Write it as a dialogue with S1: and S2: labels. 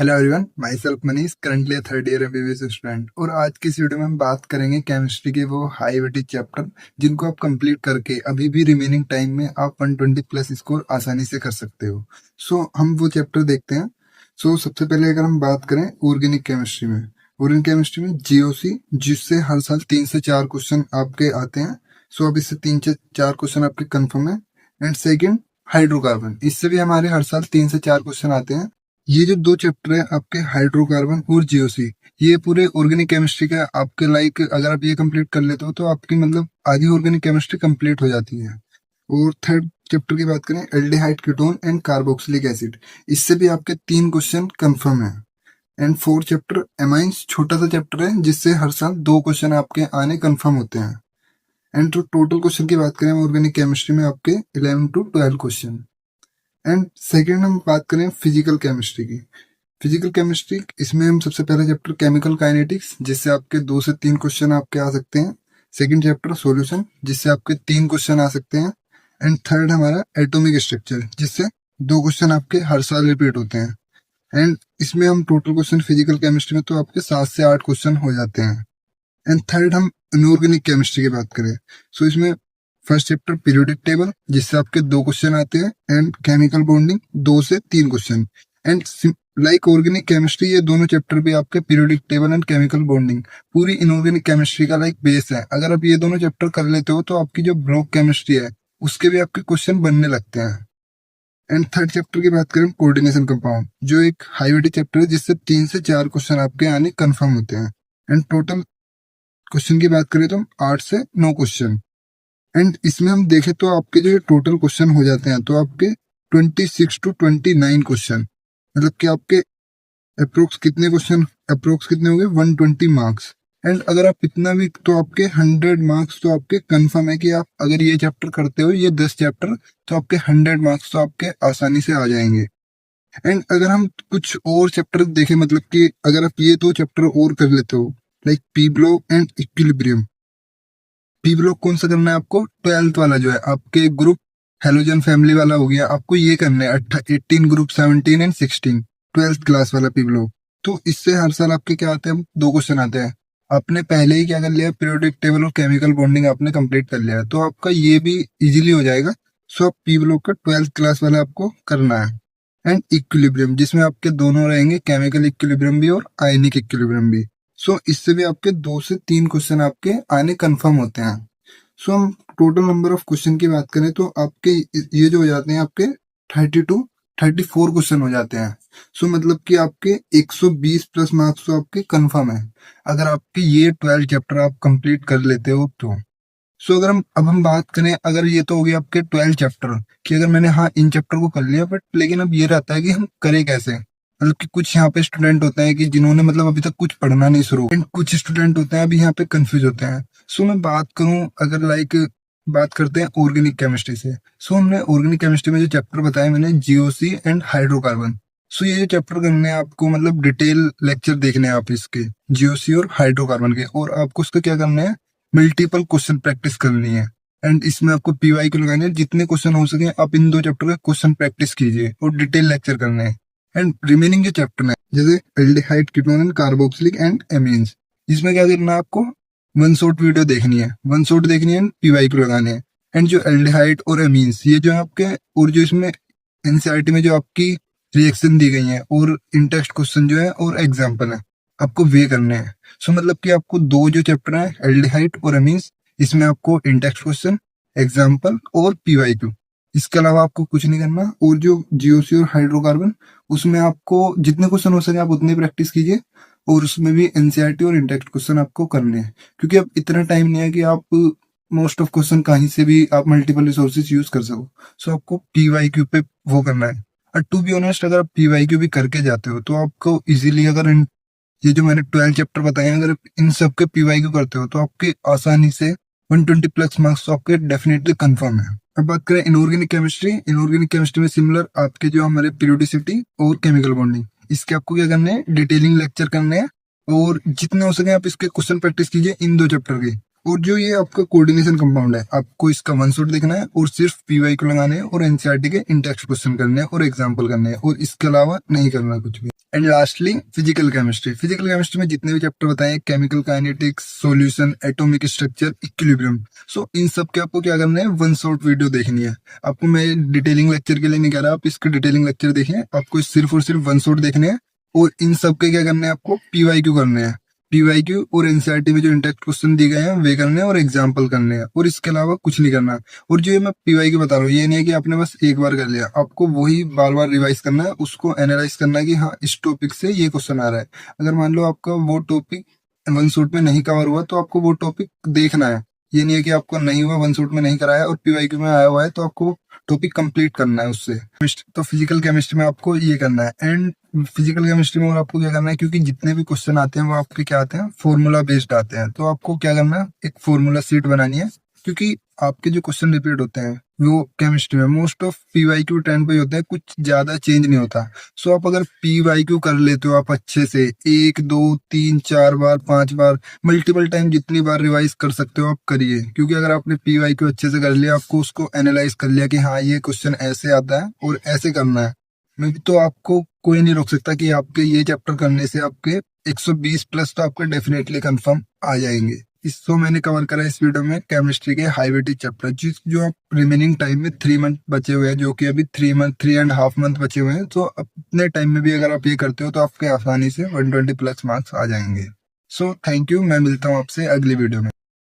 S1: Hello everyone, my self Manish, currently third year MBBS student. और आज की इस वीडियो में हम बात करेंगे केमिस्ट्री के वो हाई वेटेज चैप्टर जिनको आप कंप्लीट करके अभी भी रिमेनिंग टाइम में आप 120 प्लस स्कोर आसानी से कर सकते हो। हम वो चैप्टर देखते हैं। सबसे पहले अगर हम बात करें ऑर्गेनिक केमिस्ट्री में जीओसी, जिससे हर साल 3 से 4 क्वेश्चन आपके आते हैं। अब इससे 3 से 4 क्वेश्चन आपके कन्फर्म है। एंड सेकेंड, हाइड्रोकार्बन, इससे भी हमारे हर साल 3 से 4 क्वेश्चन आते हैं। ये जो दो चैप्टर है आपके, हाइड्रोकार्बन और जीओसी, ये पूरे ऑर्गेनिक केमिस्ट्री का आपके अगर आप ये कंप्लीट कर लेते हो तो आपकी मतलब आधी ऑर्गेनिक केमिस्ट्री कंप्लीट हो जाती है। और थर्ड चैप्टर की बात करें, aldehyde, ketone and carboxylic acid, इससे भी आपके 3 क्वेश्चन कंफर्म है। एंड फोर्थ चैप्टर, एमाइंस, छोटा सा चैप्टर है जिससे हर साल 2 क्वेश्चन आपके आने कंफर्म होते हैं। एंड जो टोटल क्वेश्चन की बात करें ऑर्गेनिक केमिस्ट्री में आपके 11 to 12 क्वेश्चन। एंड सेकेंड हम बात करें फिजिकल केमिस्ट्री की। फिजिकल केमिस्ट्री, इसमें हम सबसे पहला चैप्टर केमिकल काइनेटिक्स, जिससे आपके 2 से 3 क्वेश्चन आपके आ सकते हैं। सेकंड चैप्टर सॉल्यूशन, जिससे आपके 3 क्वेश्चन आ सकते हैं। एंड थर्ड हमारा एटॉमिक स्ट्रक्चर, जिससे 2 क्वेश्चन आपके हर साल रिपीट होते हैं। एंड इसमें हम टोटल क्वेश्चन फिजिकल केमिस्ट्री में तो आपके 7 से 8 क्वेश्चन हो जाते हैं। एंड थर्ड हम इनऑर्गेनिक केमिस्ट्री की बात करें, इसमें फर्स्ट चैप्टर पीरियोडिक टेबल, जिससे आपके 2 क्वेश्चन आते हैं। एंड केमिकल बॉन्डिंग, 2 से 3 question. And like organic chemistry, ये दोनों चैप्टर भी आपके periodic table and chemical bonding पूरी इनऑर्गेनिक केमिस्ट्री का बेस है। अगर आप ये दोनों चैप्टर कर लेते हो तो आपकी जो ब्लॉक केमिस्ट्री है उसके भी आपके क्वेश्चन बनने लगते हैं। एंड थर्ड चैप्टर की बात करें, कोऑर्डिनेशन कंपाउंड, जो एक हाई वेटेज चैप्टर है जिससे 3 से 4 क्वेश्चन आपके आने कंफर्म होते हैं। एंड टोटल क्वेश्चन की बात करें तो 8 से 9 क्वेश्चन। एंड इसमें हम देखें तो आपके जो टोटल क्वेश्चन हो जाते हैं तो आपके 26 to 29 क्वेश्चन, मतलब कि आपके अप्रोक्स कितने हो गए, 120 मार्क्स। एंड अगर आप इतना भी, तो आपके 100 मार्क्स तो आपके कंफर्म है कि आप अगर ये चैप्टर करते हो, ये 10 चैप्टर, तो आपके 100 मार्क्स तो आपके आसानी से आ जाएंगे। एंड अगर हम कुछ और चैप्टर देखें, मतलब कि अगर आप ये 2 चैप्टर और कर लेते हो, like P block and equilibrium. P block कौन सा करना है आपको, 12th वाला जो है आपके ग्रुप हेलोजन फैमिली वाला हो गया, आपको ये करना है 18 ग्रुप 17 एंड 16, 12th क्लास वाला पी ब्लॉक। तो इससे हर साल आपके क्या आते हैं, 2 क्वेश्चन आते हैं। आपने पहले ही क्या कर लिया, पीरियोडिक टेबल और केमिकल बॉन्डिंग आपने कंप्लीट कर लिया है, तो आपका ये भी इजीली हो जाएगा। आप पी ब्लॉक का 12th क्लास वाला आपको करना है। एंड इक्विलिब्रियम, जिसमें आपके दोनों रहेंगे, केमिकल इक्विलिब्रियम भी और आयनिक इक्विलिब्रियम भी। इससे भी आपके 2 से 3 क्वेश्चन आपके आने कंफर्म होते हैं। हम टोटल नंबर ऑफ क्वेश्चन की बात करें तो आपके ये जो हो जाते हैं आपके 34 क्वेश्चन हो जाते हैं। मतलब कि आपके 120 प्लस मार्क्स तो आपके कंफर्म है अगर आपके ये 12 चैप्टर आप कंप्लीट कर लेते हो तो। अगर हम बात करें, अगर ये तो हो गया आपके 12 चैप्टर कि अगर मैंने इन चैप्टर को कर लिया, बट लेकिन अब ये रहता है कि हम करें कैसे। मतलब कि कुछ यहाँ पे स्टूडेंट होते हैं कि जिन्होंने मतलब अभी तक कुछ पढ़ना नहीं शुरू, एंड कुछ स्टूडेंट होते हैं अभी यहाँ पे कंफ्यूज होते हैं। मैं बात करूं, अगर बात करते हैं ऑर्गेनिक केमिस्ट्री से। हमने ऑर्गेनिक केमिस्ट्री में जो चैप्टर बताए मैंने, जीओसी एंड हाइड्रोकार्बन। ये जो चैप्टर करने हैं आपको, मतलब डिटेल लेक्चर देखने हैं आप इसके, जीओसी और हाइड्रोकार्बन के, और आपको उसका क्या करना है, मल्टीपल क्वेश्चन प्रैक्टिस करनी है। एंड इसमें आपको पीवाईक्यू लगाने हैं, जितने क्वेश्चन हो सके आप इन 2 चैप्टर का क्वेश्चन प्रैक्टिस कीजिए और डिटेल लेक्चर करने हैं। एंड रिमेनिंग जो चैप्टर है, जैसे aldehyde, ketone and carboxylic and amines, इसमें क्या करना है आपको, 1 शॉट वीडियो देखनी है, 1 शॉट देखनी है, पीवाईक्यू लगाने हैं। एंड जो एल्डिहाइड और एमीन्स, ये जो है आपके, और जो इसमें एनसीईआरटी में जो आपकी रिएक्शन दी गई है और इन टेक्स्ट क्वेश्चन जो है और एग्जाम्पल है, आपको वे करने हैं। मतलब कि आपको 2 जो चैप्टर है, एल्डिहाइड और एमीन्स, इसमें आपको इन टेक्स्ट क्वेश्चन, एग्जाम्पल और पीवाईक्यू, इसके अलावा आपको कुछ नहीं करना। और जो जीओसी और हाइड्रोकार्बन, उसमें आपको जितने क्वेश्चन हो सके आप उतनी प्रैक्टिस कीजिए, और उसमें भी एनसीईआरटी और इंटेक्स्ट क्वेश्चन आपको करने हैं, क्योंकि अब इतना टाइम नहीं है कि आप मोस्ट ऑफ क्वेश्चन कहीं से भी आप मल्टीपल रिसोर्सेज यूज कर सको। आपको पीवाईक्यू पे वो करना है। और टू बी ऑनेस्ट, अगर आप पीवाईक्यू भी करके जाते हो तो आपको इजीली, अगर ये जो मैंने 12 चैप्टर बताए हैं, अगर इन सब के पीवाईक्यू करते हो तो आपके आसानी से 120 प्लस मार्क्स तो आपके डेफिनेटली कंफर्म है। अब बात करें इनऑर्गेनिक केमिस्ट्री में सिमिलर आपके जो हमारे पीरियोडिसिटी और केमिकल बॉन्डिंग, इसके आपको क्या करने हैं, डिटेलिंग लेक्चर करने हैं, और जितने हो सके आप इसके क्वेश्चन प्रैक्टिस कीजिए इन 2 चैप्टर के। और जो ये आपका कोऑर्डिनेशन कंपाउंड है, आपको इसका वन शॉट देखना है और सिर्फ पीवाई को लगाने हैं और एनसीईआरटी के इन टेक्स्ट क्वेश्चन करने हैं और एग्जाम्पल करने हैं और इसके अलावा नहीं करना कुछ भी। And lastly physical chemistry. Physical chemistry में जितने भी चैप्टर बताए, chemical kinetics, solution, atomic structure, equilibrium, so इन सब के आपको क्या करना है, वन शॉट वीडियो देखनी है। आपको मैं डिटेलिंग लेक्चर के लिए नहीं कह रहा, आप इसके डिटेलिंग लेक्चर देखिए, आपको सिर्फ और सिर्फ वन शॉट देखने हैं और इन सब के क्या करने हैं, आपको पीवाईक्यू करने हैं। पीवाईक्यू और एनसीईआरटी में जो इंटेक्ट क्वेश्चन दिए गए हैं वे करने हैं और एग्जाम्पल करने हैं और इसके अलावा कुछ नहीं करना। और जो ये मैं पीवाईक्यू बता रहा हूँ, ये नहीं है कि आपने बस एक बार कर लिया, आपको वही बार बार रिवाइज करना है, उसको एनालाइज करना है कि हाँ इस टॉपिक से ये क्वेश्चन आ रहा है। अगर मान लो आपका वो टॉपिक वन शॉट में नहीं कवर हुआ तो आपको वो टॉपिक देखना है। ये नहीं है कि आपको नहीं हुआ, वन शॉट में नहीं कराया और पीवाईक्यू में आया हुआ है तो आपको टॉपिक कंप्लीट करना है उससे। तो फिजिकल केमिस्ट्री में आपको ये करना है। एंड फिजिकल केमिस्ट्री में और आपको क्या करना है, क्योंकि जितने भी क्वेश्चन आते हैं वो आपके क्या आते हैं, फॉर्मूला बेस्ड आते हैं, तो आपको क्या करना है, एक फॉर्मूला शीट बनानी है। क्योंकि आपके जो क्वेश्चन रिपीट होते हैं वो केमिस्ट्री में मोस्ट ऑफ पीवाईक्यू ट्रेंड पे होता है, कुछ ज्यादा चेंज नहीं होता। सो आप अगर पीवाईक्यू कर लेते हो आप अच्छे से, 1 2 3 4 बार 5 बार मल्टीपल टाइम जितनी बार रिवाइज कर सकते हो आप करिए। क्योंकि अगर आपने पीवाईक्यू अच्छे से कर लिया, आपको उसको एनालाइज कर लिया कि हाँ ये क्वेश्चन ऐसे आता है और ऐसे करना है, मैं तो आपको कोई नहीं रोक सकता कि आपके ये चैप्टर करने से आपके 120 प्लस तो आपके डेफिनेटली कंफर्म आ जाएंगे। इसको मैंने कवर करा इस वीडियो में केमिस्ट्री के हाई वेटेज चैप्टर, जो आप रिमेनिंग टाइम में 3 मंथ बचे हुए हैं, जो कि अभी 3.5 मंथ बचे हुए हैं। तो अपने टाइम में भी अगर आप ये करते हो तो आपके आसानी से 120 प्लस मार्क्स आ जाएंगे। सो थैंक यू, मैं मिलता हूँ आपसे अगली वीडियो में।